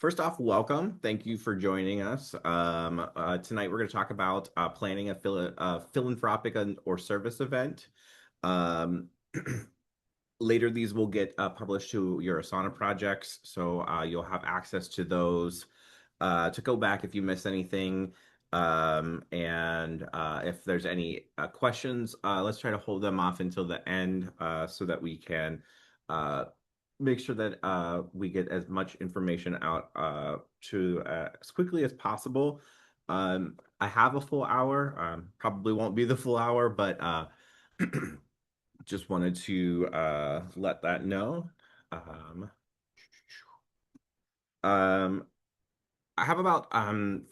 First off, welcome. Thank you for joining us. Tonight we're going to talk about planning a philanthropic or service event. Um, Later, these will get published to your Asana projects, so you'll have access to those to go back if you miss anything. And if there's any questions, let's try to hold them off until the end so that we can uh, make sure that we get as much information out to as quickly as possible. I have a full hour, probably won't be the full hour, but just wanted to let that know. Um, um, I have about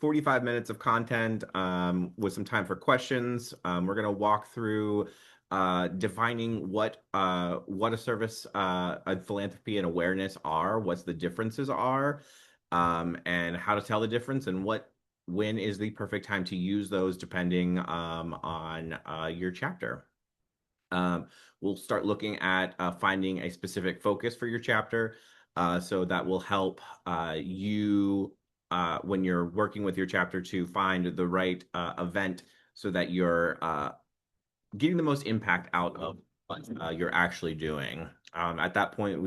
45 minutes of content with some time for questions. We're going to walk through defining what a service, and philanthropy and awareness are, what the differences are, and how to tell the difference, and when is the perfect time to use those depending on your chapter. Um, we'll start looking at finding a specific focus for your chapter. So that will help you when you're working with your chapter to find the right event so that you're getting the most impact out of what you're actually doing. At that point,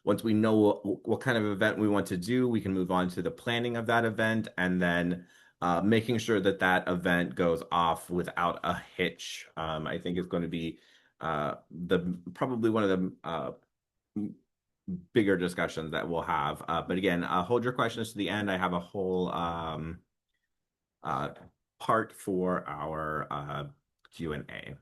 once we know what kind of event we want to do, we can move on to the planning of that event and then making sure that that event goes off without a hitch. I think is going to be the probably one of the bigger discussions that we'll have. But again, hold your questions to the end. I have a whole uh, part for our Q&A.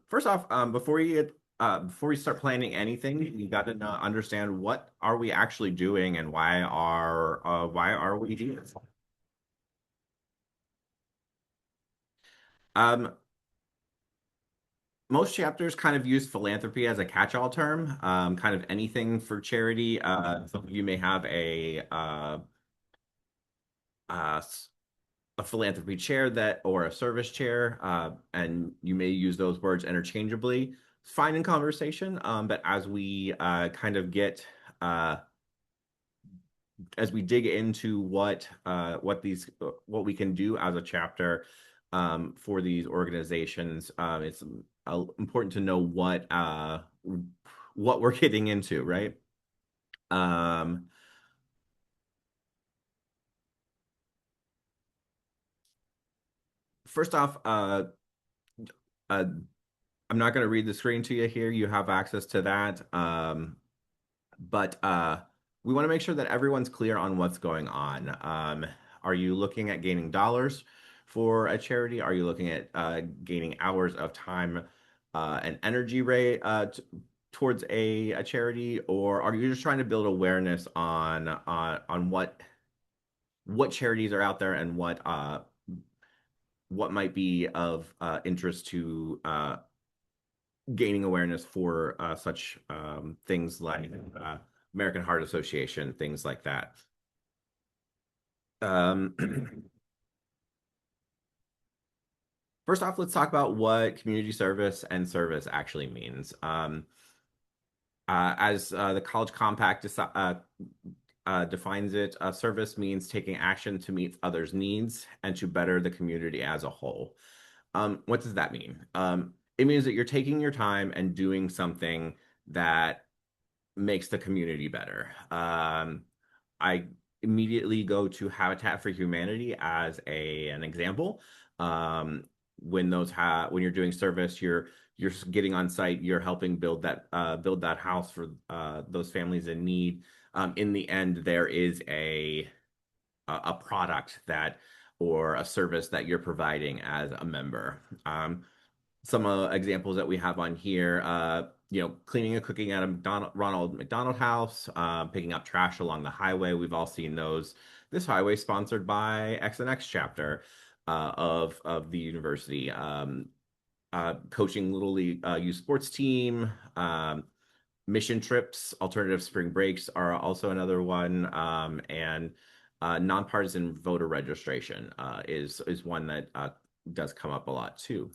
First off, before we start planning anything, you got to understand what are we actually doing and why are we here? Um, Most chapters kind of use philanthropy as a catch-all term, kind of anything for charity. Some of you may have uh, a philanthropy chair that or a service chair, and you may use those words interchangeably. It's fine in conversation, but kind of get as we dig into what we can do as a chapter for these organizations, it's important to know what we're getting into, right? Um, First off, uh, I'm not going to read the screen to you here. You have access to that. But we want to make sure that everyone's clear on what's going on. Are you looking at gaining dollars for a charity? Are you looking at gaining hours of time and energy rate towards a charity, or are you just trying to build awareness on what charities are out there and what might be of interest to gaining awareness for such things like American Heart Association, things like that. Um, First off, let's talk about what community service and service actually means. As the College Compact defines it, service means taking action to meet others' needs and to better the community as a whole. What does that mean? It means that you're taking your time and doing something that makes the community better. I immediately go to Habitat for Humanity as an example. Um, when you're doing service, you're getting on site, you're helping build that house for those families in need. In the end, there is a product that or a service that you're providing as a member. Some examples that we have on here, cleaning and cooking at a Ronald McDonald House, picking up trash along the highway. We've all seen those. This highway sponsored by X and X chapter of the university. Coaching Little League youth sports team. Mission trips, alternative spring breaks are also another one. And nonpartisan voter registration is one that does come up a lot too.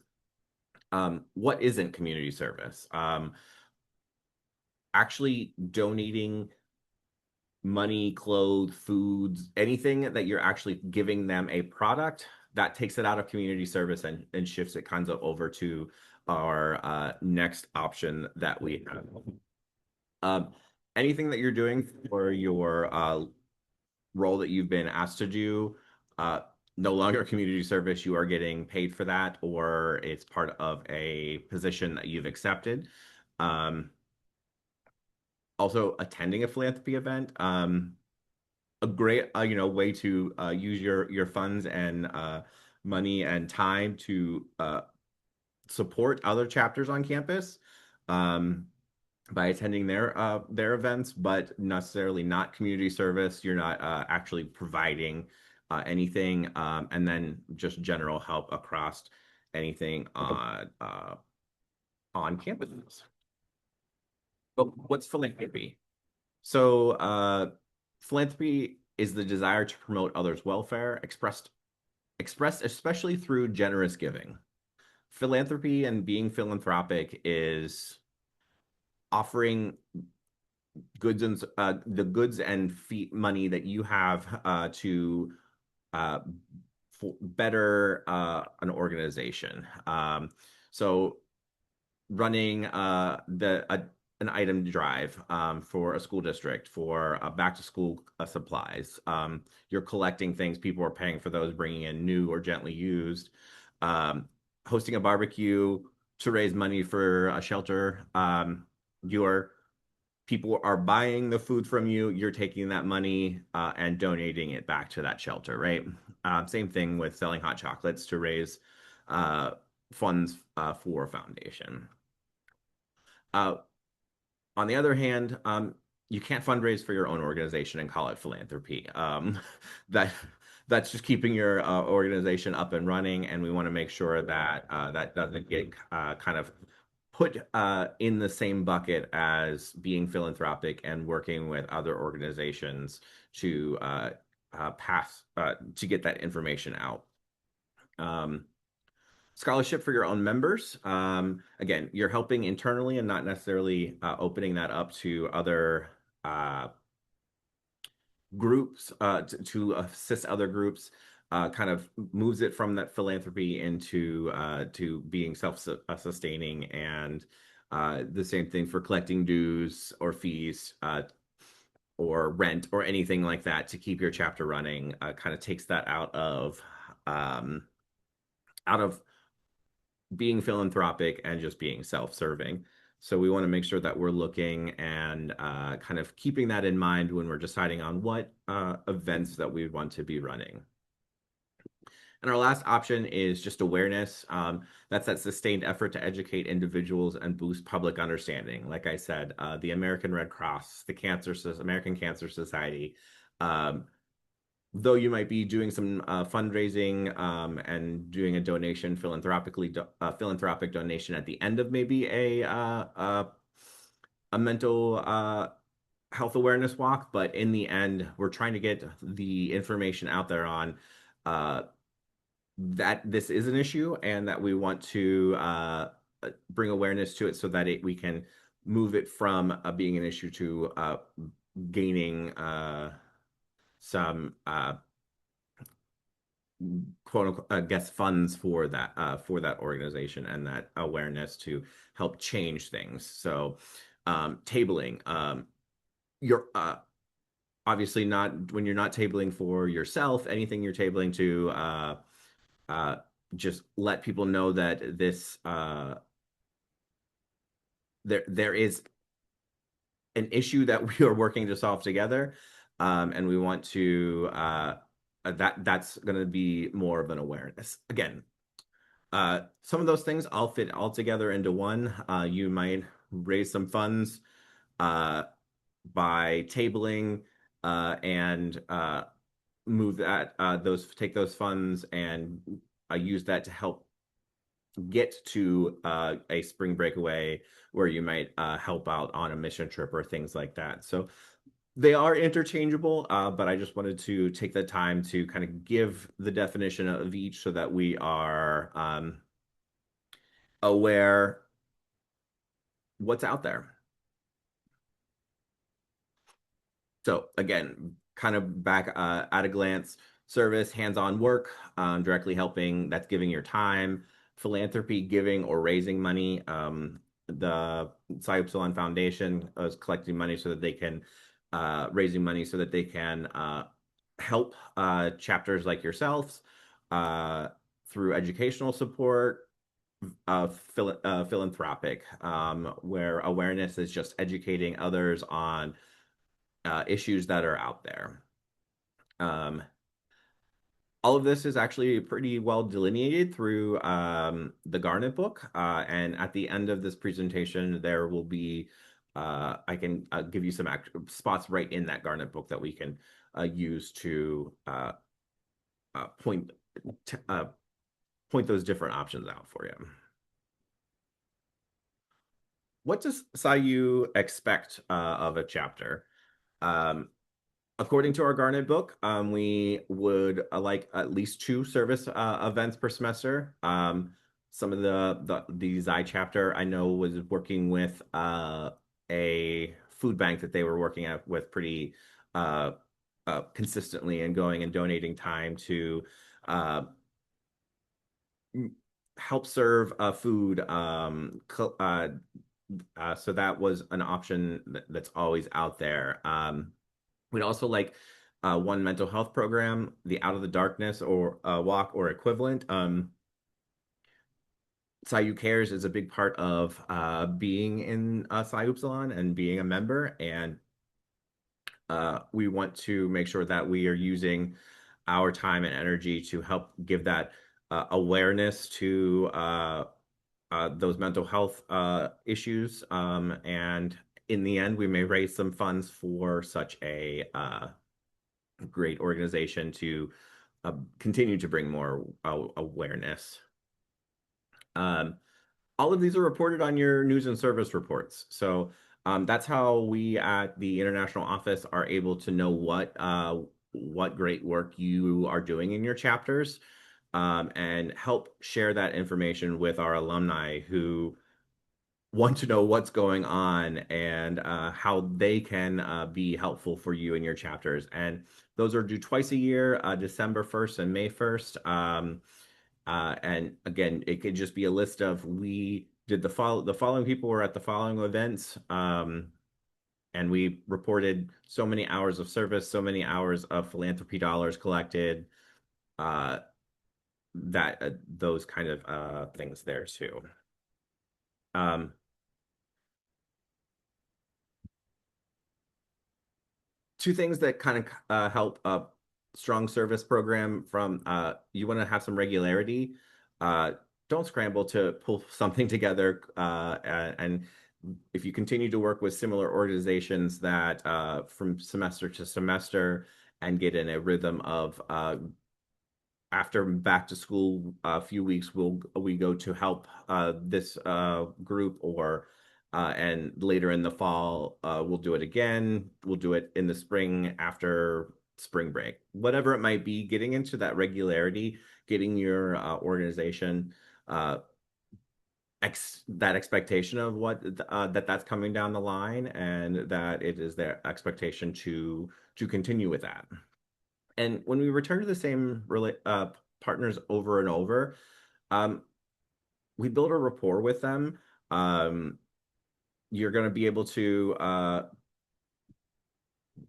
What isn't community service? Actually donating money, clothes, foods, anything that you're actually giving them a product that takes it out of community service and shifts it kind of over to our next option that we have. Um, Anything that you're doing for your role that you've been asked to do, uh, no longer community service, you are getting paid for that, or it's part of a position that you've accepted. Um, Also, attending a philanthropy event. A great way to use your funds and money and time to support other chapters on campus by attending their events, but necessarily not community service. You're not actually providing anything, and then just general help across anything on campus. But what's philanthropy? So, philanthropy is the desire to promote others' welfare, expressed especially through generous giving. Philanthropy and being philanthropic is offering goods and the goods and fee money that you have to uh, for better an organization. So running an item drive for a school district for back to school supplies. You're collecting things, people are paying for those, bringing in new or gently used. Um, Hosting a barbecue to raise money for a shelter. Your people are buying the food from you. You're taking that money and donating it back to that shelter, right? Same thing with selling hot chocolates to raise uh, funds for a foundation. Uh, on the other hand, you can't fundraise for your own organization and call it philanthropy. That that's just keeping your organization up and running, and we want to make sure that that doesn't get kind of put in the same bucket as being philanthropic and working with other organizations to pass to get that information out. Um, Scholarship for your own members. Again, you're helping internally and not necessarily opening that up to other uh, groups to assist other groups. Kind of moves it from that philanthropy into to being self-sustaining, and the same thing for collecting dues or fees or rent or anything like that to keep your chapter running. Kind of takes that um, out of being philanthropic and just being self-serving. So we want to make sure that we're looking and kind of keeping that in mind when we're deciding on what events that we want to be running. And our last option is just awareness. That's that sustained effort to educate individuals and boost public understanding. Like I said, the American Red Cross, the American Cancer Society, um, though you might be doing some fundraising and doing a donation philanthropic donation at the end of maybe a mental health awareness walk, but in the end we're trying to get the information out there on uh, that this is an issue and that we want to bring awareness to it so that we can move it from being an issue to gaining some quote unquote guess funds for that organization and that awareness to help change things. So tabling, you're obviously not when you're not tabling for yourself, anything you're tabling to uh, just let people know that this there is an issue that we are working to solve together, and we want to that's going to be more of an awareness. Again, some of those things I'll fit all together into one. You might raise some funds uh, by tabling and move that those take those funds and use that to help get to a spring breakaway where you might help out on a mission trip or things like that. So they are interchangeable, but I just wanted to take the time to kind of give the definition of each so that we are aware what's out there. So again, kind of back at a glance, service, hands-on work, directly helping, that's giving your time, philanthropy, giving or raising money. The Psi Upsilon Foundation is collecting money so that they can raising money so that they can help chapters like yourselves uh, through educational support, philanthropic, where awareness is just educating others on issues that are out there. Um, all of this is actually pretty well delineated through the Garnet book. And at the end of this presentation, there will be, I can give you some spots right in that Garnet book that we can use to point uh, point those different options out for you. What does SciU expect of a chapter? Um, According to our Garnet book, we would like at least two service events per semester. Some of the Xi chapter I know was working with a food bank that they were working at with pretty uh, consistently and going and donating time to uh, help serve food. So that was an option that's always out there. We'd also like one mental health program, the Out of the Darkness or Walk or equivalent. Psi Cares is a big part of being in Psi Upsilon and being a member, and we want to make sure that we are using our time and energy to help give that awareness to those mental health issues. And in the end, we may raise some funds for such a great organization to continue to bring more awareness. Um, all of these are reported on your news and service reports. So that's how we at the international office are able to know what great work you are doing in your chapters, and help share that information with our alumni who want to know what's going on and how they can be helpful for you in your chapters. And those are due twice a year, December 1st and May 1st. And again, it could just be a list of we did the following people were at the following events. And we reported so many hours of service, so many hours of philanthropy dollars collected, uh, that those kind of things there too. Um, Two things that kind of help a strong service program from you want to have some regularity. Uh, don't scramble to pull something together. And if you continue to work with similar organizations that from semester to semester and get in a rhythm of after back to school a few weeks we go to help this group or and later in the fall we'll do it again, we'll do it in the spring after spring break, whatever it might be, getting into that regularity, getting your organization uh, that expectation of what that's coming down the line and that it is their expectation to continue with that. And when we return to the same partners over and over, um, we build a rapport with them. Um, you're going to be able to,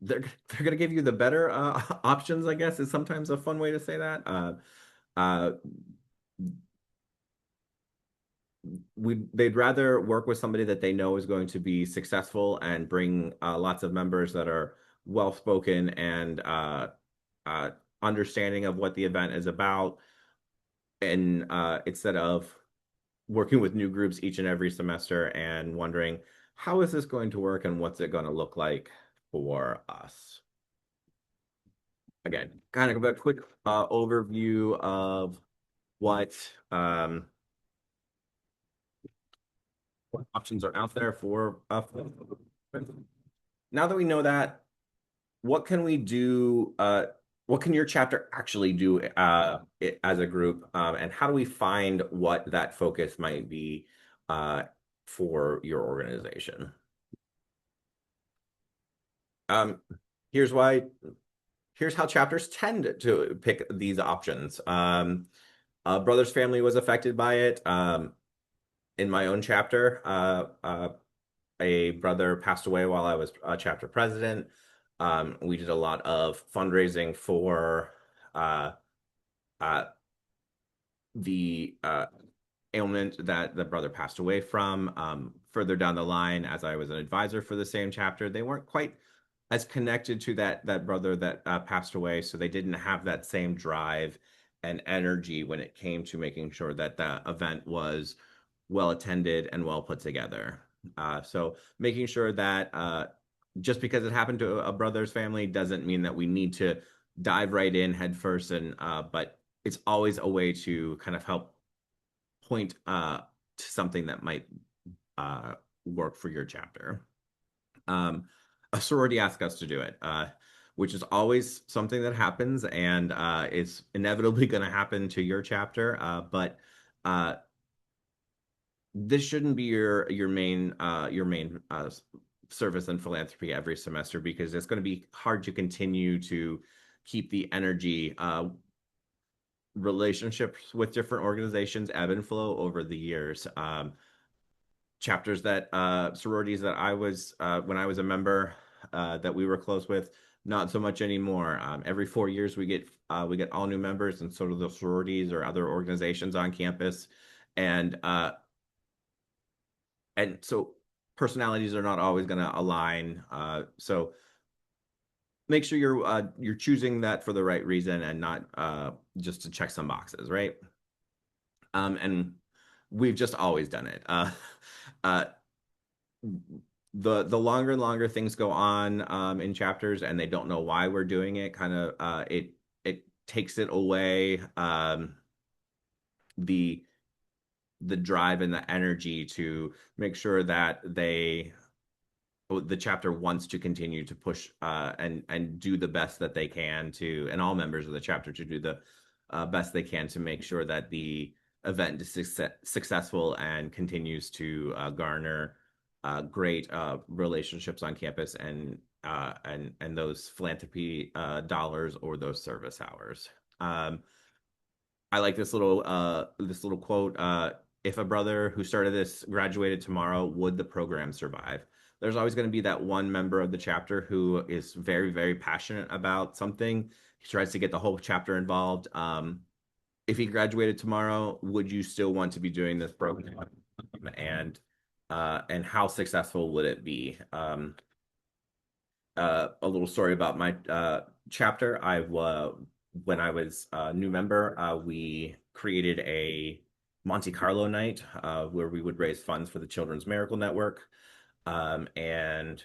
they're going to give you the better options, I guess, is sometimes a fun way to say that. Uh, they'd rather work with somebody that they know is going to be successful and bring lots of members that are well spoken and uh, understanding of what the event is about, and instead of working with new groups each and every semester and wondering how is this going to work and what's it going to look like for us. Again, kind of a quick overview of what um, what options are out there for now that we know that, what can we do? What can your chapter actually do as a group? And how do we find what that focus might be for your organization? Um, Here's why. Here's how chapters tend to pick these options. Brother's family was affected by it. In my own chapter, a brother passed away while I was chapter president. We did a lot of fundraising for uh, uh, the ailment that the brother passed away from. Further down the line, as I was an advisor for the same chapter, they weren't quite as connected to that brother that passed away, so they didn't have that same drive and energy when it came to making sure that the event was well attended and well put together. So making sure that just because it happened to a brother's family doesn't mean that we need to dive right in head first, and but it's always a way to kind of help point to something that might uh, work for your chapter. Um, a sorority asks us to do it, which is always something that happens, and it's inevitably going to happen to your chapter. But uh, this shouldn't be your main service and philanthropy every semester because it's going to be hard to continue to keep the energy. Relationships with different organizations ebb and flow over the years. Chapters that sororities that I was when I was a member that we were close with, not so much anymore. Every 4 years we get all new members, and so do the sororities or other organizations on campus, and so personalities are not always going to align. So make sure you're choosing that for the right reason and not just to check some boxes, right? And we've just always done it. Uh, the longer and longer things go on in chapters and they don't know why we're doing it, kind of it takes it away the the drive and the energy to make sure that the chapter wants to continue to push and do the best that they can to, and all members of the chapter to do the best they can to make sure that the event is successful and continues to garner great relationships on campus and those philanthropy dollars or those service hours. I like this little quote. If a brother who started this graduated tomorrow, would the program survive? There's always going to be that one member of the chapter who is very, very passionate about something. He tries to get the whole chapter involved. If he graduated tomorrow, would you still want to be doing this program? And how successful would it be? A little story about my chapter. When I was a new member, we created a Monte Carlo night where we would raise funds for the Children's Miracle Network, and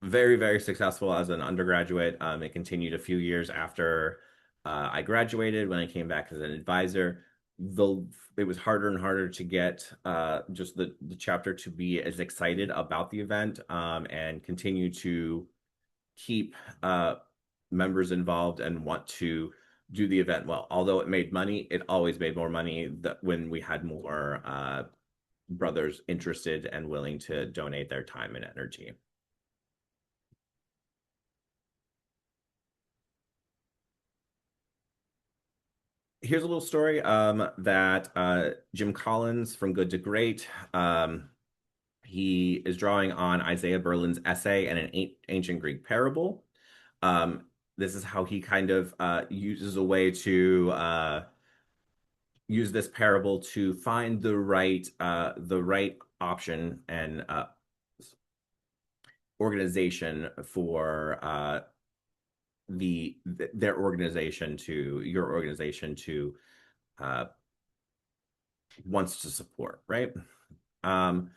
very, very successful as an undergraduate. It continued a few years after I graduated. When I came back as an advisor, the it was harder and harder to get just the chapter to be as excited about the event and continue to keep members involved and want to do the event well. Although it made money, it always made more money when we had more brothers interested and willing to donate their time and energy. Here's a little story that Jim Collins from Good to Great. He is drawing on Isaiah Berlin's essay and an ancient Greek parable. This is how he kind of uses a way to use this parable to find the right option and organization for their organization to your organization to uh, wants to support, right? Um,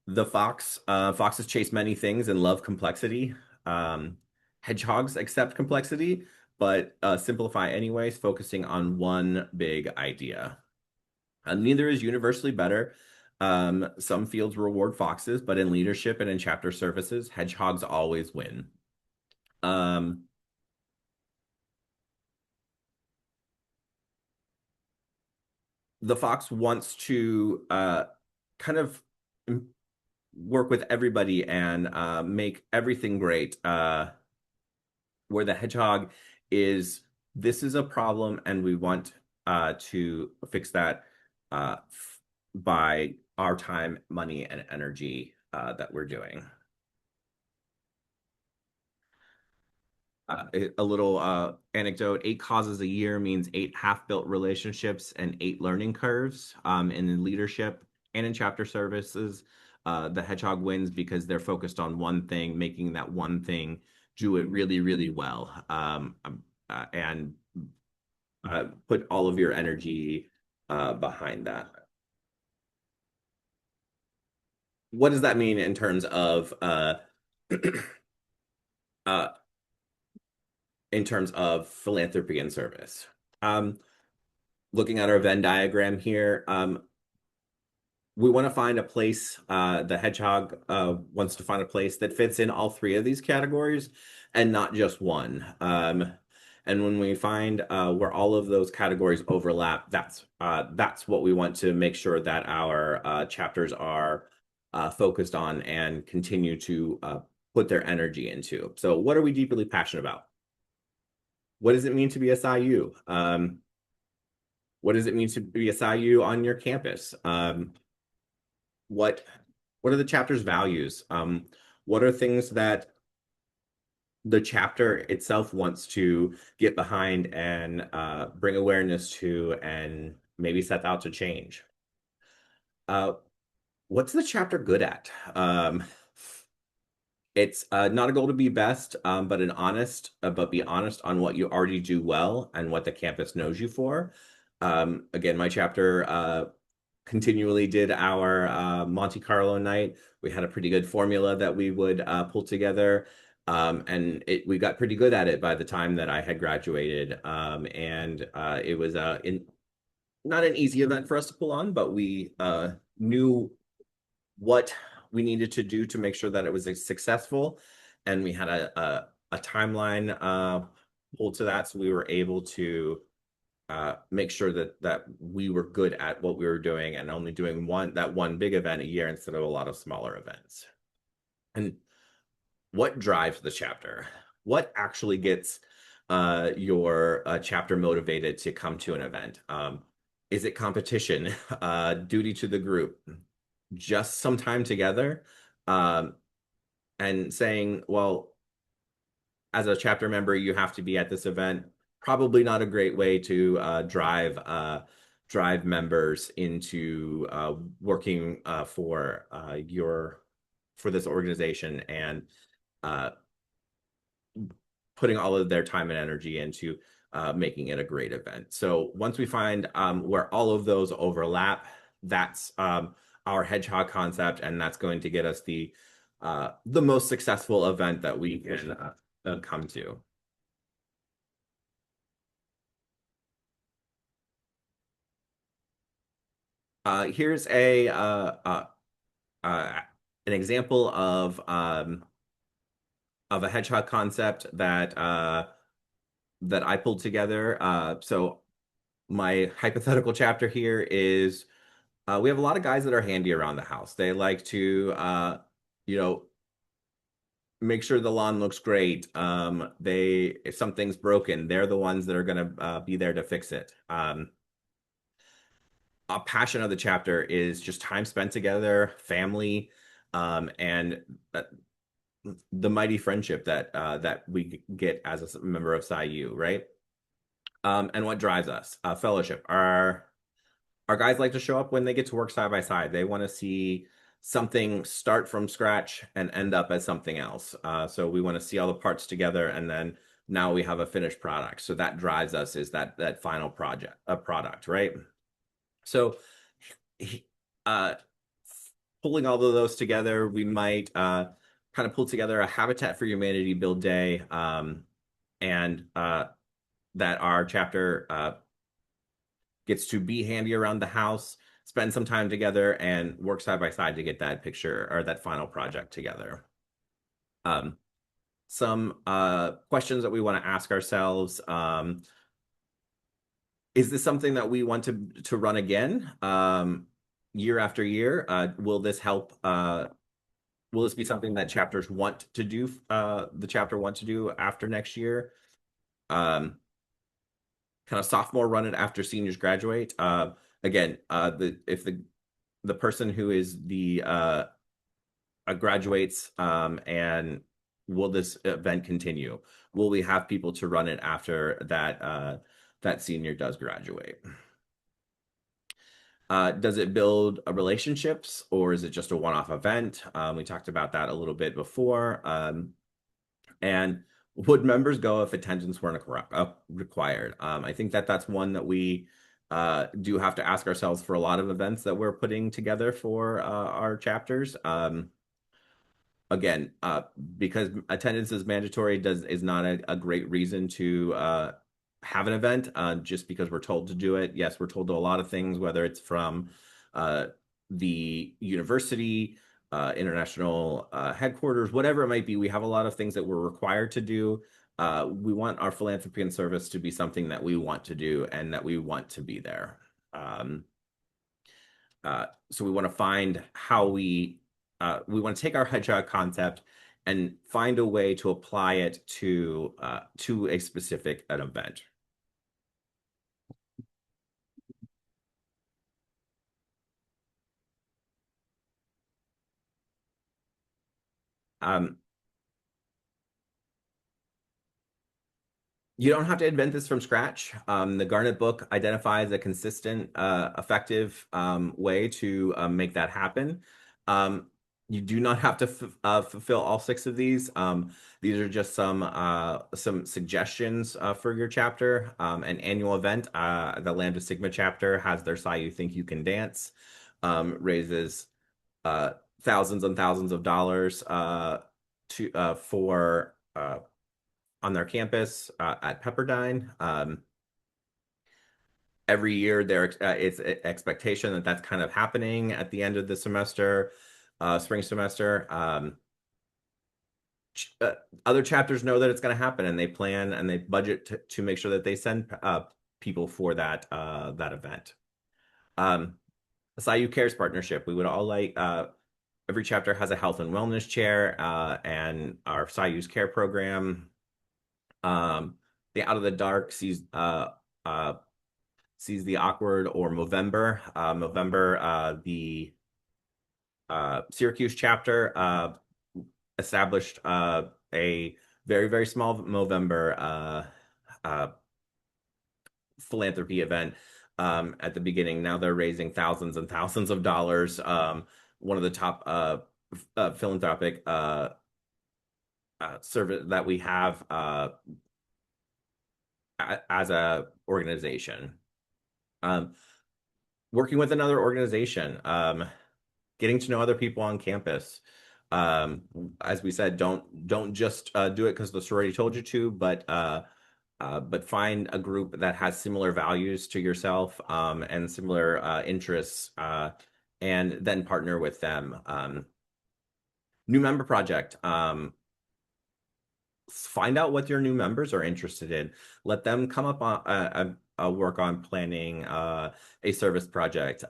the foxes chase many things and love complexity. Um, Hedgehogs accept complexity, but simplify anyways, focusing on one big idea. Neither is universally better. Some fields reward foxes, but in leadership and in chapter services, hedgehogs always win. Um, the fox wants to kind of work with everybody and make everything great. where the hedgehog is this is a problem and we want to fix that by our time, money, and energy that we're doing. A little anecdote: 8 causes a year means 8 half-built relationships and 8 learning curves. And in leadership and in chapter services, the hedgehog wins because they're focused on one thing, making that one thing do it really, really well, and put all of your energy behind that. What does that mean uh, in terms of philanthropy and service? Um, Looking at our Venn diagram here, we want to find a place. The hedgehog wants to find a place that fits in all three of these categories and not just one. And when we find where all of those categories overlap, that's what we want to make sure that our chapters are focused on and continue to put their energy into. So, what are we deeply passionate about? What does it mean to be a SIU? What does it mean to be a SIU on your campus? What what are the chapter's values? What are things that the chapter itself wants to get behind and bring awareness to and maybe set out to change? Uh, what's the chapter good at? It's not a goal to be best, but be honest on what you already do well and what the campus knows you for. Again, my chapter continually did our Monte Carlo night. We had a pretty good formula that we would pull together. We got pretty good at it by the time that I had graduated. It was not an easy event for us to pull on, but we knew what we needed to do to make sure that it was successful. And we had a timeline pulled to that. So we were able to make sure that we were good at what we were doing and only doing one big event a year instead of a lot of smaller events. And what drives the chapter? What actually gets your chapter motivated to come to an event? Is it competition, duty to the group, just some time together, um, and saying, well, as a chapter member, you have to be at this event? Probably not a great way to drive members into working for this organization and uh, putting all of their time and energy into making it a great event. So once we find where all of those overlap, that's our hedgehog concept, and that's going to get us the most successful event that we can come to. Here's uh, an example of a hedgehog concept that I pulled together. So my hypothetical chapter here is we have a lot of guys that are handy around the house. They like to you know make sure the lawn looks great. If something's broken, they're the ones that are going to be there to fix it. A passion of the chapter is just time spent together, family, and the mighty friendship that we get as a member of SIU, right? And what drives us? Fellowship. Our guys like to show up when they get to work side by side. They want to see something start from scratch and end up as something else. So we want to see all the parts together, and then now we have a finished product. So that drives us is that final product, right? So uh, pulling all of those together, we might kind of pull together a Habitat for Humanity build day, and that our chapter gets to be handy around the house, spend some time together, and work side by side to get that picture or that final project together. Some questions that we want to ask ourselves. Is this something that we want to run again year after year? Will this help Will this be something that chapters want to do, the chapter want to do after next year? Um, Kind of sophomore run it after seniors graduate. Again, the if the person who is the graduates, and will this event continue? Will we have people to run it after that senior does graduate? Does it build relationships, or is it just a one-off event? We talked about that a little bit before. And would members go if attendance weren't required? I think that that's one that we do have to ask ourselves for a lot of events that we're putting together for our chapters. Again, because attendance is mandatory is not a great reason to have an event just because we're told to do it. Yes, we're told to a lot of things, whether it's from uh, the university, international headquarters, whatever it might be. We have a lot of things that we're required to do. We want our philanthropy and service to be something that we want to do and that we want to be there. Um, so we want to find how we want to take our hedgehog concept and find a way to apply it to a specific an event. Um, You don't have to invent this from scratch. The Garnet book identifies a consistent, effective way to make that happen. Um, you do not have to fulfill all six of these. These are just some suggestions for your chapter. An annual event, the Lambda Sigma chapter has their "Psi You Think You Can Dance," raises uh, thousands and thousands of dollars to for on their campus at Pepperdine. Every year, it's an expectation that that's kind of happening at the end of the semester, spring semester. Ch Other chapters know that it's going to happen, and they plan and they budget to make sure that they send people for that event. The SIU Cares partnership. We would all like every chapter has a health and wellness chair, and our SIU's care program. The Out of the Dark uh, sees the awkward or Movember. Movember, the Syracuse chapter established a very, very small Movember uh, philanthropy event at the beginning. Now they're raising thousands and thousands of dollars. One of the top philanthropic service that we have as a organization. Um, Working with another organization, getting to know other people on campus. Um, as we said, don't just do it because the sorority told you to, but find a group that has similar values to yourself and similar interests, and then partner with them. New member project. Find out what your new members are interested in. Let them come up on work on planning a service project.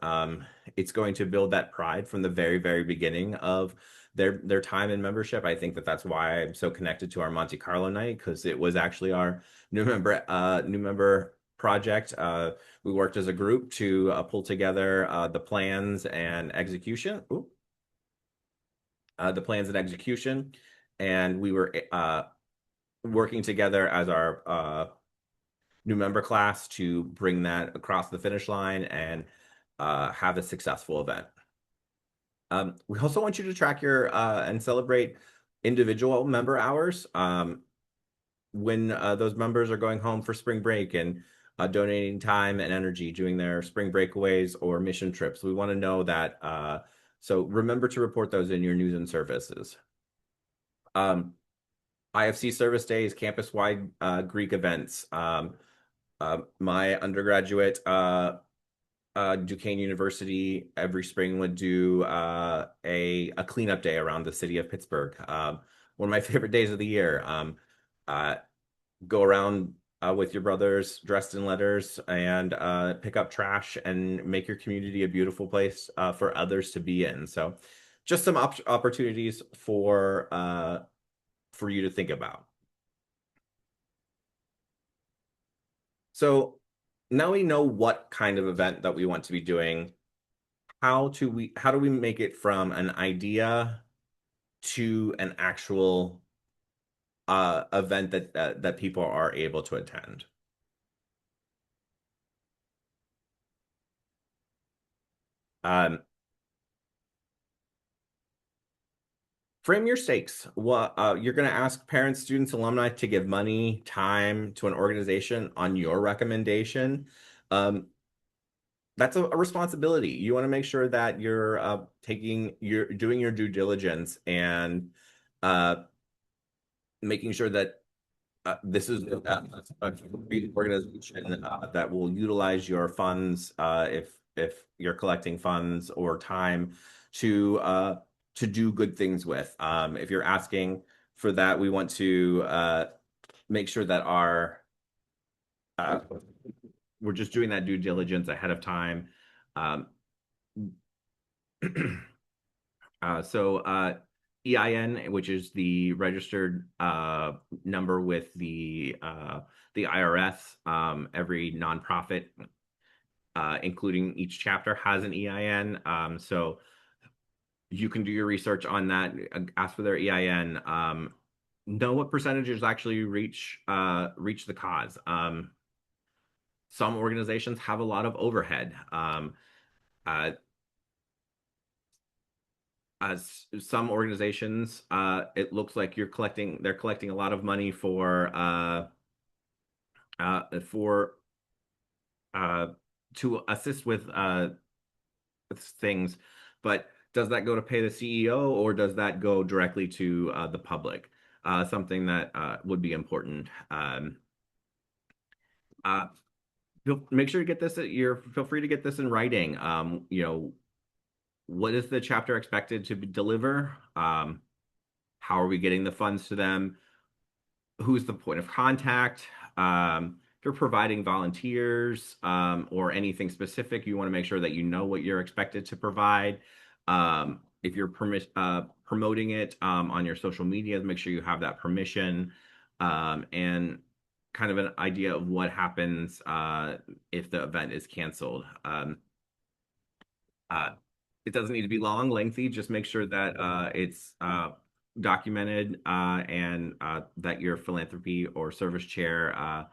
It's going to build that pride from the very, very beginning of their time in membership. I think that that's why I'm so connected to our Monte Carlo night, because it was actually our new member project. We worked as a group to pull together the plans and execution. The plans and execution, and we were working together as our new member class to bring that across the finish line and have a successful event. We also want you to track your and celebrate individual member hours when those members are going home for spring break and donating time and energy doing their spring breakaways or mission trips. We want to know that. So remember to report those in your news and services. IFC service days, campus-wide Greek events. My undergraduate, Duquesne University, every spring would do a cleanup day around the city of Pittsburgh. One of my favorite days of the year. Uh, Go around with your brothers dressed in letters and pick up trash and make your community a beautiful place for others to be in. So just some opportunities for you to think about. So now we know what kind of event that we want to be doing. How do we make it from an idea to an actual event that people are able to attend? Um, Frame your stakes. What you're going to ask parents, students, alumni to give money, time to an organization on your recommendation. Um, that's a responsibility. You want to make sure that you're doing your due diligence and uh, making sure that this is a great organization that will utilize your funds if you're collecting funds or time to do good things with. If you're asking for that, we want to make sure that our uh, we're just doing that due diligence ahead of time. Um, so EIN, which is the registered number with the IRS, every nonprofit, including each chapter, has an EIN. So you can do your research on that, ask for their EIN, know what percentages actually reach the cause. Some organizations have a lot of overhead. Uh, some organizations, it looks like they're collecting a lot of money for uh, to assist with things, but does that go to pay the CEO or does that go directly to the public? Something that would be important. Uh, Make sure to get this. Feel free to get this in writing. What is the chapter expected to deliver? How are we getting the funds to them? Who's the point of contact? If you're providing volunteers or anything specific, you want to make sure that you know what you're expected to provide. If you're promoting it on your social media, make sure you have that permission and kind of an idea of what happens if the event is canceled. Uh, it doesn't need to be long, lengthy. Just make sure that it's documented and that your philanthropy or service chair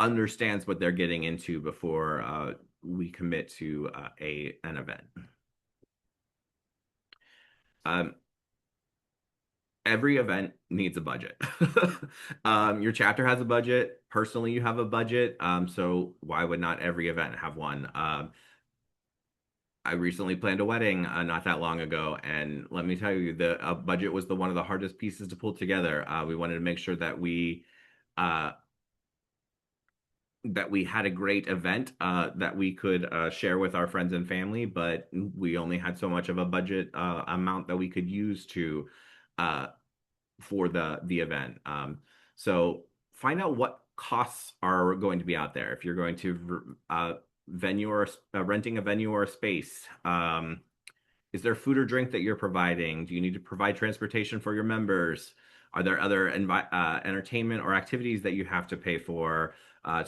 understands what they're getting into before we commit to a an event. Um, every event needs a budget. Your chapter has a budget. Personally, you have a budget. So why would not every event have one? I recently planned a wedding not that long ago, and let me tell you, the budget was the one of the hardest pieces to pull together. We wanted to make sure uh, that we had a great event that we could share with our friends and family, but we only had so much of a budget amount that we could use to uh, for the event. So find out what costs are going to be out there if you're going to venue or renting a venue or a space. Is there food or drink that you're providing? Do you need to provide transportation for your members? Are there other entertainment or activities that you have to pay for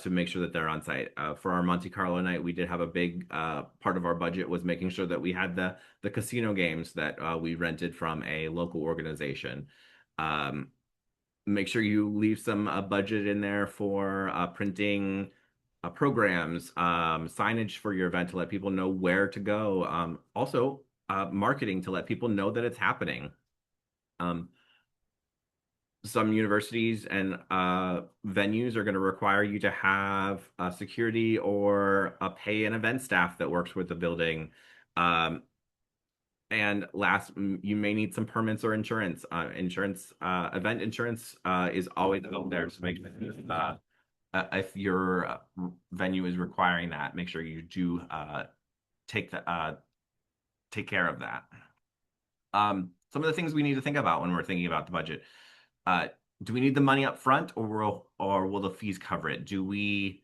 to make sure that they're on site? For our Monte Carlo night, we did have a big part of our budget was making sure that we had the casino games that we rented from a local organization. Um, Make sure you leave some budget in there for printing programs, signage for your event to let people know where to go. Also, marketing to let people know that it's happening. Um, some universities and venues are going to require you to have security or pay an event staff that works with the building. Um, and last, you may need some permits or insurance. Event insurance is always out there to make if your venue is requiring that, make sure you do take the take care of that. Some of the things we need to think about when we're thinking about the budget. Uh, do we need the money up front, or will the fees cover it? Do we?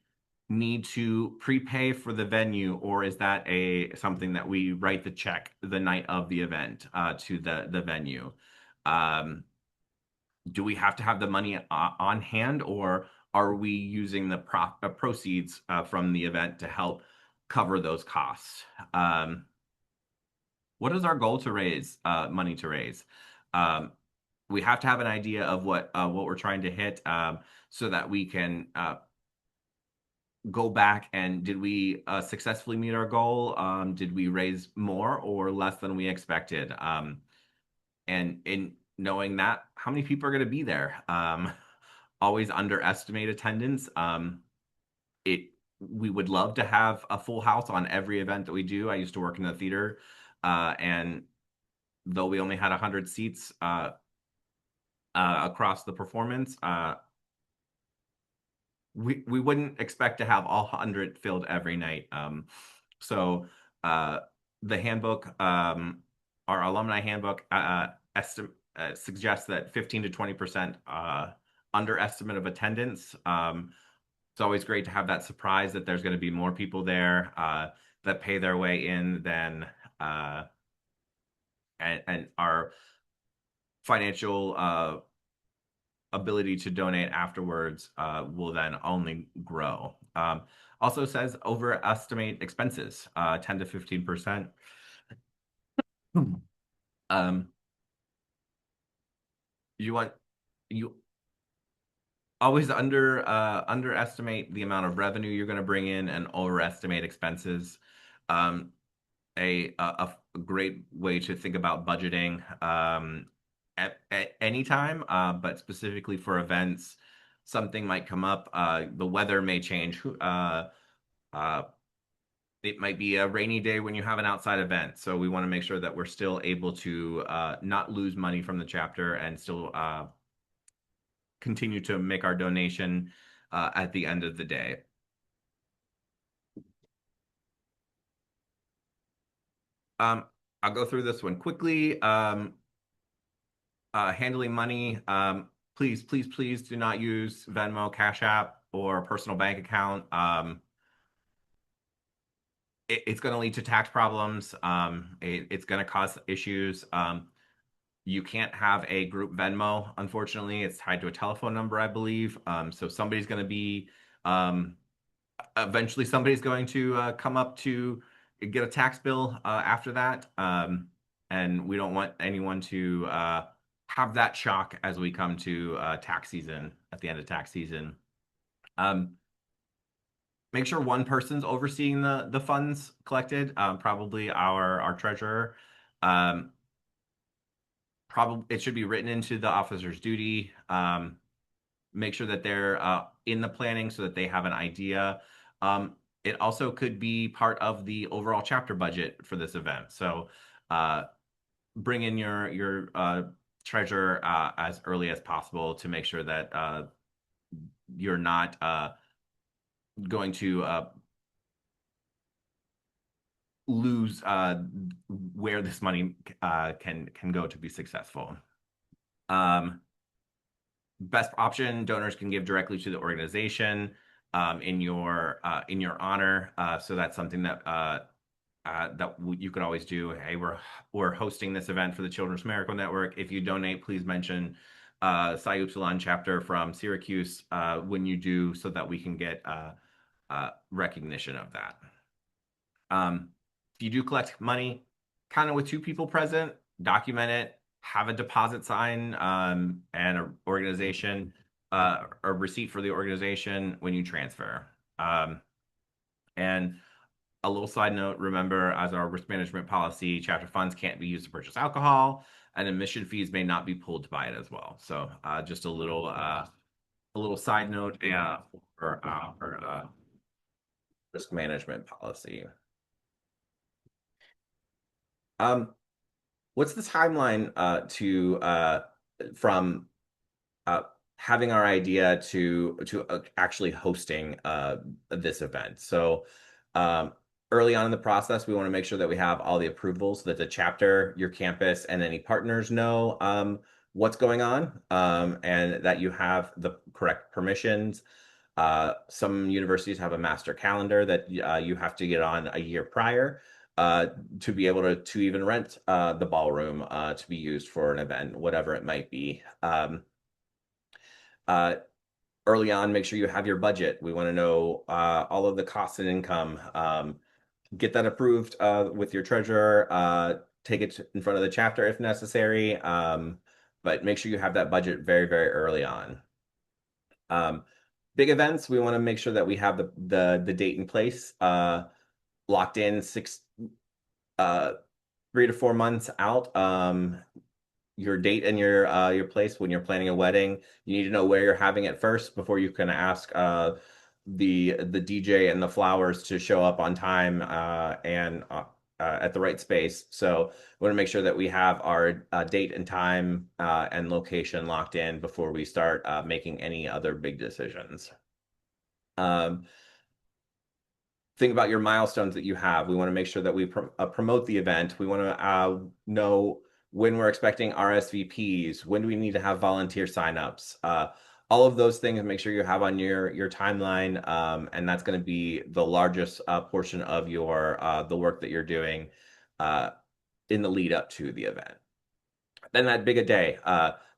need to prepay for the venue, or is that a something that we write the check the night of the event to the venue? Um, do we have to have the money on hand, or are we using the proceeds from the event to help cover those costs? What is our goal to raise money to raise? Um, we have to have an idea of what we're trying to hit so that we can go back and did we successfully meet our goal? Did we raise more or less than we expected? And in knowing that, how many people are going to be there? Always underestimate attendance. It we would love to have a full house on every event that we do. I used to work in the theater, and though we only had 100 seats across the performance, we wouldn't expect to have all 100 filled every night. So uh, the handbook, our alumni handbook, suggests that 15 to 20% underestimate of attendance. It's always great to have that surprise that there's going to be more people there that pay their way in than and our financial ability to donate afterwards will then only grow. Also says overestimate expenses, 10 to 15%. Um, you want you always underestimate the amount of revenue you're going to bring in and overestimate expenses. Um, a great way to think about budgeting at any time, but specifically for events, something might come up. The weather may change. Uh, it might be a rainy day when you have an outside event, so we want to make sure that we're still able to not lose money from the chapter and still continue to make our donation at the end of the day. Um, I'll go through this one quickly. Handling money, please do not use Venmo, Cash App, or personal bank account. It's going to lead to tax problems. It's going to cause issues. You can't have a group Venmo, unfortunately. It's tied to a telephone number, I believe. So somebody's going to be eventually somebody's going to come up to get a tax bill after that. And we don't want anyone to have that shock as we come to tax season at the end of tax season. Um, make sure one person's overseeing the funds collected, probably our treasurer. Um, probably it should be written into the officer's duty. Make sure that they're in the planning so that they have an idea. It also could be part of the overall chapter budget for this event. So bring in your treasurer as early as possible to make sure that you're not going to lose where this money can go to be successful. Best option, donors can give directly to the organization in your honor. So that's something that you could always do. Hey, we're hosting this event for the Children's Miracle Network. If you donate, please mention Psi Upsilon chapter from Syracuse when you do, so that we can get recognition of that. If you do collect money, kind of with two people present, document it, have a deposit sign and an organization, a receipt for the organization when you transfer. And a little side note, remember, as our risk management policy, chapter funds can't be used to purchase alcohol, and admission fees may not be pulled to buy it as well. So just a little side note for our risk management policy. What's the timeline to from having our idea to actually hosting this event? So early on in the process, we want to make sure that we have all the approvals so that the chapter, your campus, and any partners know what's going on and that you have the correct permissions. Some universities have a master calendar that you have to get on a year prior uh, to be able to even rent the ballroom to be used for an event, whatever it might be. Uh, Early on, make sure you have your budget. We want to know all of the costs and income. Get that approved with your treasurer. Take it in front of the chapter if necessary. But make sure you have that budget very, very early on. Um, Big events, we want to make sure that we have the date in place, locked in uh 3 to 4 months out. Your date and your place when you're planning a wedding. You need to know where you're having it first before you can ask the DJ and the flowers to show up on time and at the right space. So we want to make sure that we have our date and time and location locked in before we start making any other big decisions. Um, think about your milestones that you have. We want to make sure that we promote the event. We want to know when we're expecting RSVPs, when do we need to have volunteer signups. All of those things, make sure you have on your timeline, and that's going to be the largest portion of your the work that you're doing uh, in the lead up to the event. Then that big a day,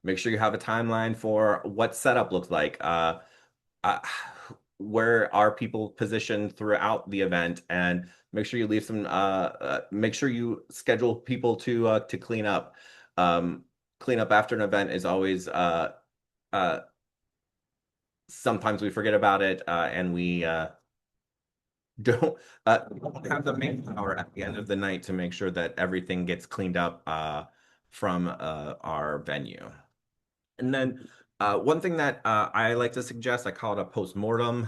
make sure you have a timeline for what setup looks like. Uh, where are people positioned throughout the event, and make sure you leave some make sure you schedule people to clean up. Clean up after an event is always uh sometimes we forget about it and we don't don't have the manpower at the end of the night to make sure that everything gets cleaned up from our venue. And then one thing that I like to suggest, I call it a post-mortem.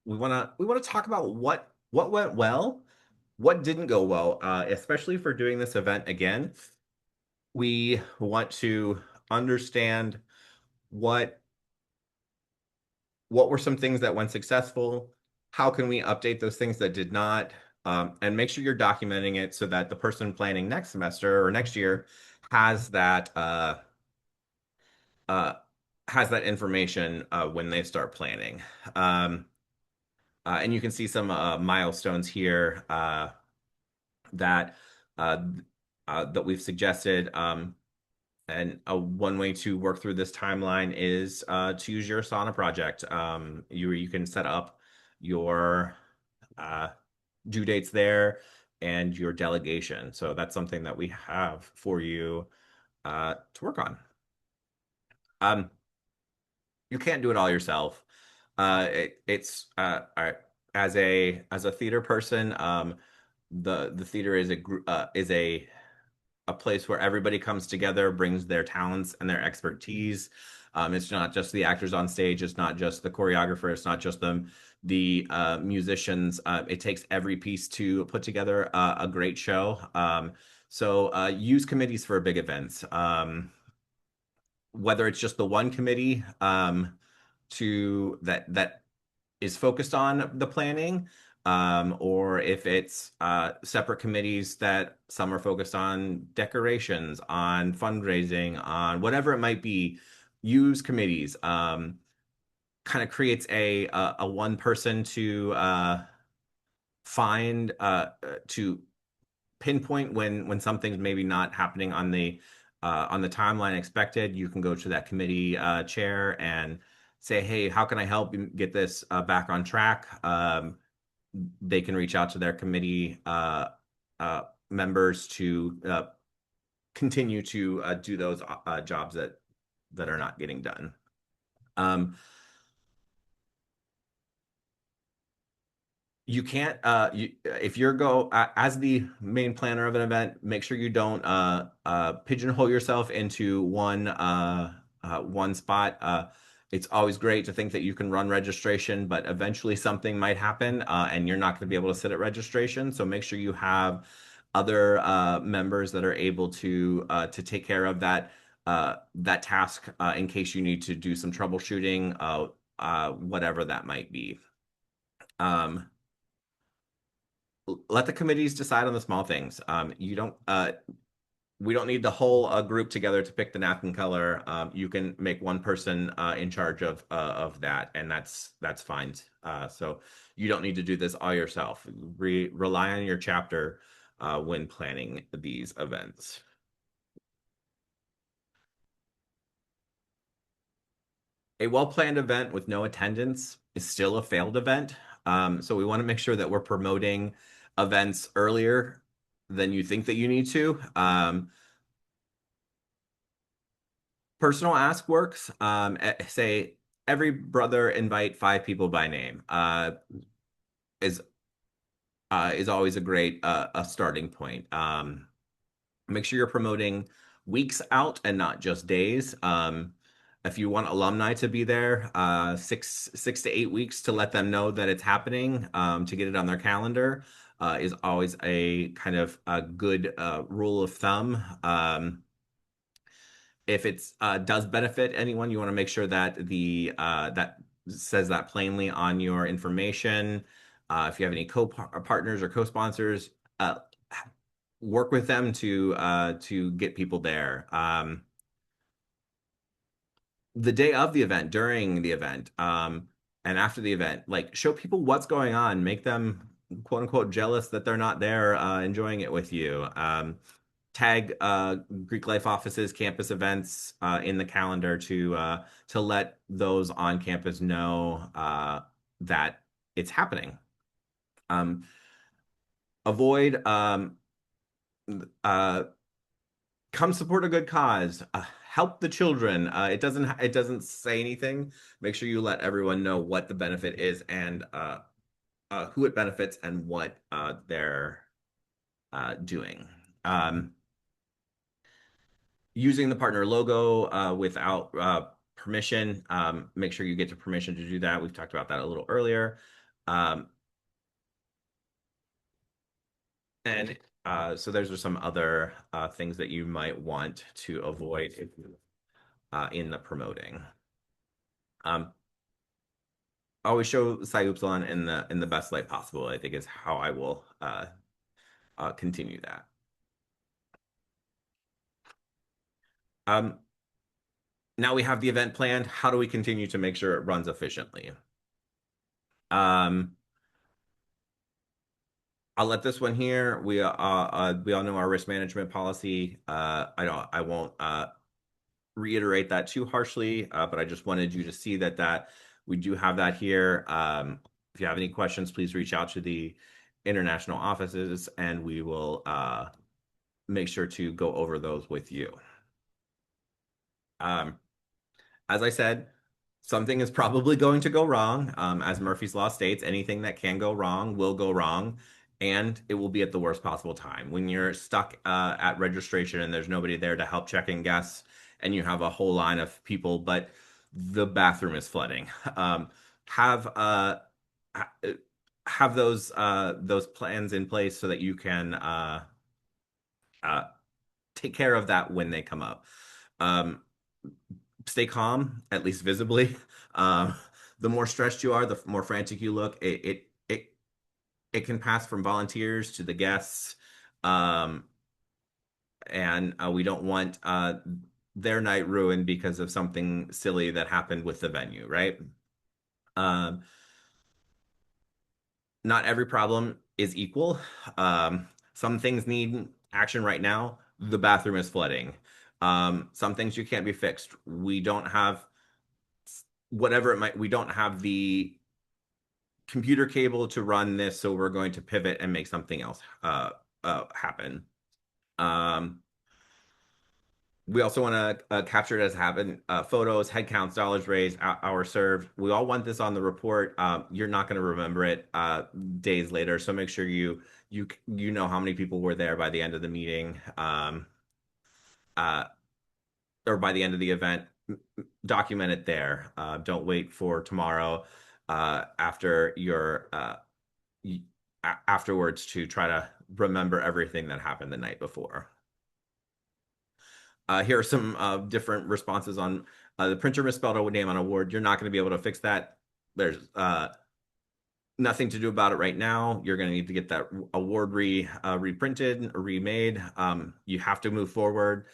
We want to talk about what went well, what didn't go well, especially for doing this event again. We want to understand what what were some things that went successful, how can we update those things that did not, and make sure you're documenting it so that the person planning next semester or next year has that uh, has that information when they start planning. Um, and you can see some milestones here that uh, that we've suggested. And one way to work through this timeline is to use your Asana project. You can set up your uh, due dates there and your delegation. So that's something that we have for you to work on. Um, you can't do it all yourself. It's as a theater person, the theater is a place where everybody comes together, brings their talents and their expertise. It's not just the actors on stage. It's not just the choreographer. It's not just the musicians. It takes every piece to put together a great show. So use committees for big events. Whether it's just the one committee to that is focused on the planning, or if it's separate committees that some are focused on decorations, on fundraising, on whatever it might be, use committees. Kind of creates a one person to find to pinpoint when something's maybe not happening on the timeline expected. You can go to that committee chair and say, "Hey, how can I help you get this back on track?" They can reach out to their committee members to continue to do those jobs that are not getting done. Um, you can't if you're go as the main planner of an event, make sure you don't pigeonhole yourself into one spot. It's always great to think that you can run registration, but eventually something might happen and you're not going to be able to sit at registration. So make sure you have other members that are able to take care of that task in case you need to do some troubleshooting, whatever that might be. Um, let the committees decide on the small things. You don't. we don't need the whole group together to pick the napkin color. You can make one person in charge of that, and that's fine. So you don't need to do this all yourself. Rely on your chapter when planning these events. A well-planned event with no attendance is still a failed event. So we want to make sure that we're promoting events earlier than you think that you need to. Personal ask works. Say every brother invite five people by name. Is is always a great a starting point. Make sure you're promoting weeks out and not just days. If you want alumni to be there, 6 to 8 weeks to let them know that it's happening, to get it on their calendar, is always a kind of a good rule of thumb. If it's does benefit anyone, you want to make sure that the that says that plainly on your information. If you have any co-partners or co-sponsors, work with them to get people there. The day of the event, during the event, and after the event, like show people what's going on, make them quote unquote jealous that they're not there enjoying it with you. Tag Greek Life Office's campus events in the calendar to let those on campus know that it's happening. Um, avoid uh, come support a good cause. Help the children. It doesn't say anything. Make sure you let everyone know what the benefit is and who it benefits and what they're doing. Using the partner logo without permission. Make sure you get to permission to do that. We've talked about that a little earlier. Um, and so those are some other things that you might want to avoid in the promoting. Um, Always show Psi Upsilon in the best light possible, I think is how I will continue that. Um, Now we have the event planned. How do we continue to make sure it runs efficiently? Um, I'll let this one here. We all know our risk management policy. I won't reiterate that too harshly, but I just wanted you to see that we do have that here. If you have any questions, please reach out to the international offices, and we will make sure to go over those with you. Um, as I said, something is probably going to go wrong. As Murphy's Law states, anything that can go wrong will go wrong, and it will be at the worst possible time. When you're stuck at registration and there's nobody there to help check in guests, and you have a whole line of people, but the bathroom is flooding, have ha- have those plans in place so that you can uh, take care of that when they come up. Um, Stay calm, at least visibly. Um, the more stressed you are, the more frantic you look. It can pass from volunteers to the guests, um, and we don't want their night ruined because of something silly that happened with the venue, right? Um, Not every problem is equal. Some things need action right now. The bathroom is flooding. Some things you can't be fixed. We don't have whatever it might, we don't have the computer cable to run this, so we're going to pivot and make something else happen. Um, we also want to capture it as having photos, head counts, dollars raised, hours served. We all want this on the report. You're not going to remember it days later, so make sure you know how many people were there by the end of the meeting, uh, or by the end of the event. Document it there. Don't wait for tomorrow after your afterwards to try to remember everything that happened the night before. Here are some different responses on the printer misspelled a name on award. You're not going to be able to fix that. There's Nothing to do about it right now. You're going to need to get that award reprinted or remade. You have to move forward.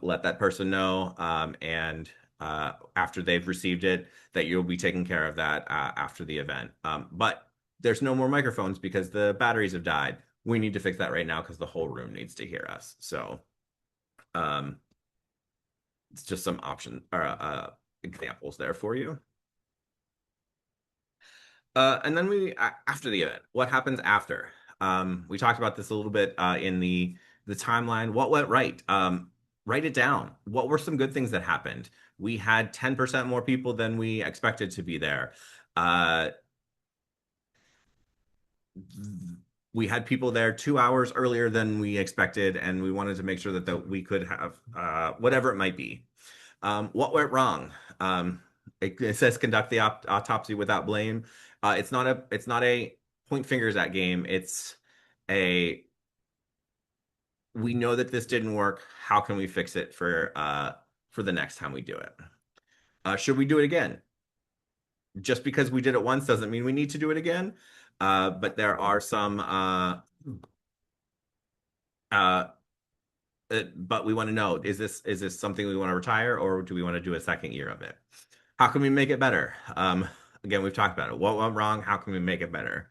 Let that person know, and after they've received it, that you'll be taking care of that after the event. But there's no more microphones because the batteries have died. We need to fix that right now because the whole room needs to hear us. So um, it's just some option or examples there for you. And then after the event, what happens after? We talked about this a little bit in the timeline. What went right? Write it down. What were some good things that happened? We had 10% more people than we expected to be there. Uh, we had people there 2 hours earlier than we expected, and we wanted to make sure that we could have whatever it might be. What went wrong? It says conduct the autopsy without blame. It's not a point fingers at game. It's a we know that this didn't work. How can we fix it for the next time we do it? Should we do it again? Just because we did it once doesn't mean we need to do it again. But there are some uh, but we want to know, is this something we want to retire, or do we want to do a second year of it? How can we make it better? Again, we've talked about it. What went wrong? How can we make it better?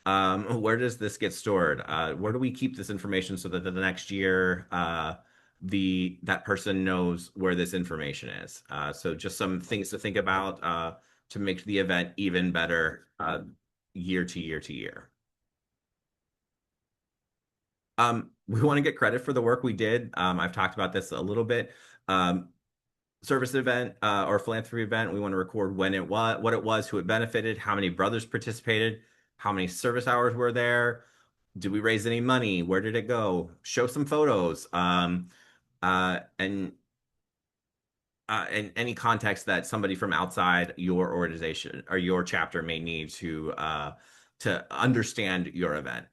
Where does this get stored? Where do we keep this information so that the next year, the that person knows where this information is? So just some things to think about to make the event even better year to year to year. We want to get credit for the work we did. I've talked about this a little bit. Um, Service event or philanthropy event, we want to record when it was, what it was, who it benefited, how many brothers participated, how many service hours were there, did we raise any money, where did it go, show some photos, and any context that somebody from outside your organization or your chapter may need to understand your event.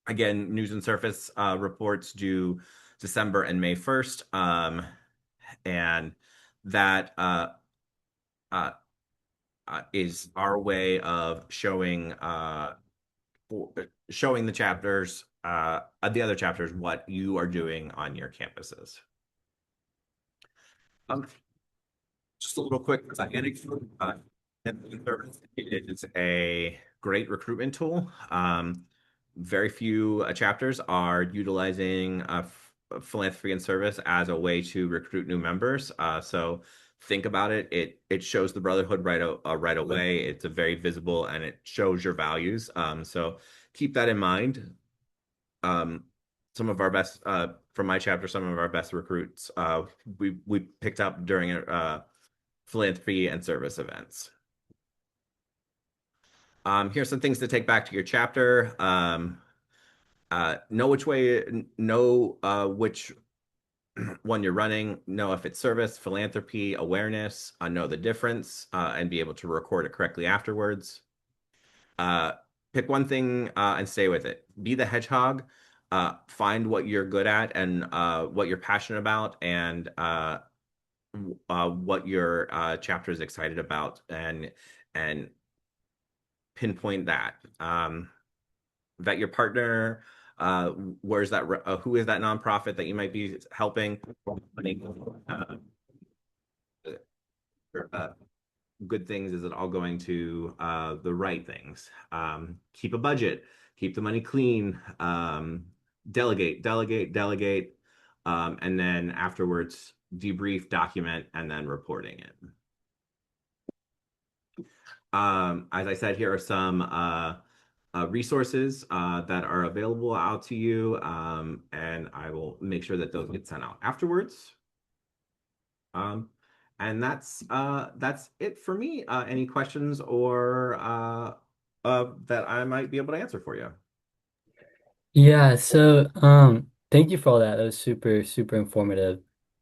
Again, news and surface reports due December and May 1st. And that uh, is our way of showing the other chapters what you are doing on your campuses. Um, just a little quick anecdote. It is a great recruitment tool. Very few chapters are utilizing philanthropy and service as a way to recruit new members. So think about it. It shows the brotherhood right away. It's a very visible and it shows your values. So keep that in mind. Um, some of our best from my chapter, some of our best recruits we picked up during philanthropy and service events. Here's some things to take back to your chapter. Know which one you're running, know if it's service, philanthropy, awareness, know the difference, and be able to record it correctly afterwards. Uh, Pick one thing and stay with it. Be the hedgehog. Find what you're good at and what you're passionate about, and what your chapter is excited about, and pinpoint that. Vet your partner. Where's that? Who is that nonprofit that you might be helping? Uh, uh, Good things. Is it all going to the right things? Keep a budget. Keep the money clean. Delegate, and then afterwards debrief, document, and then reporting it. As I said, here are some resources that are available out to you, and I will make sure that those get sent out afterwards. Um, and that's it for me. Any questions or that I might be able to answer for you? Yeah, so thank you for all that. That was super, super informative.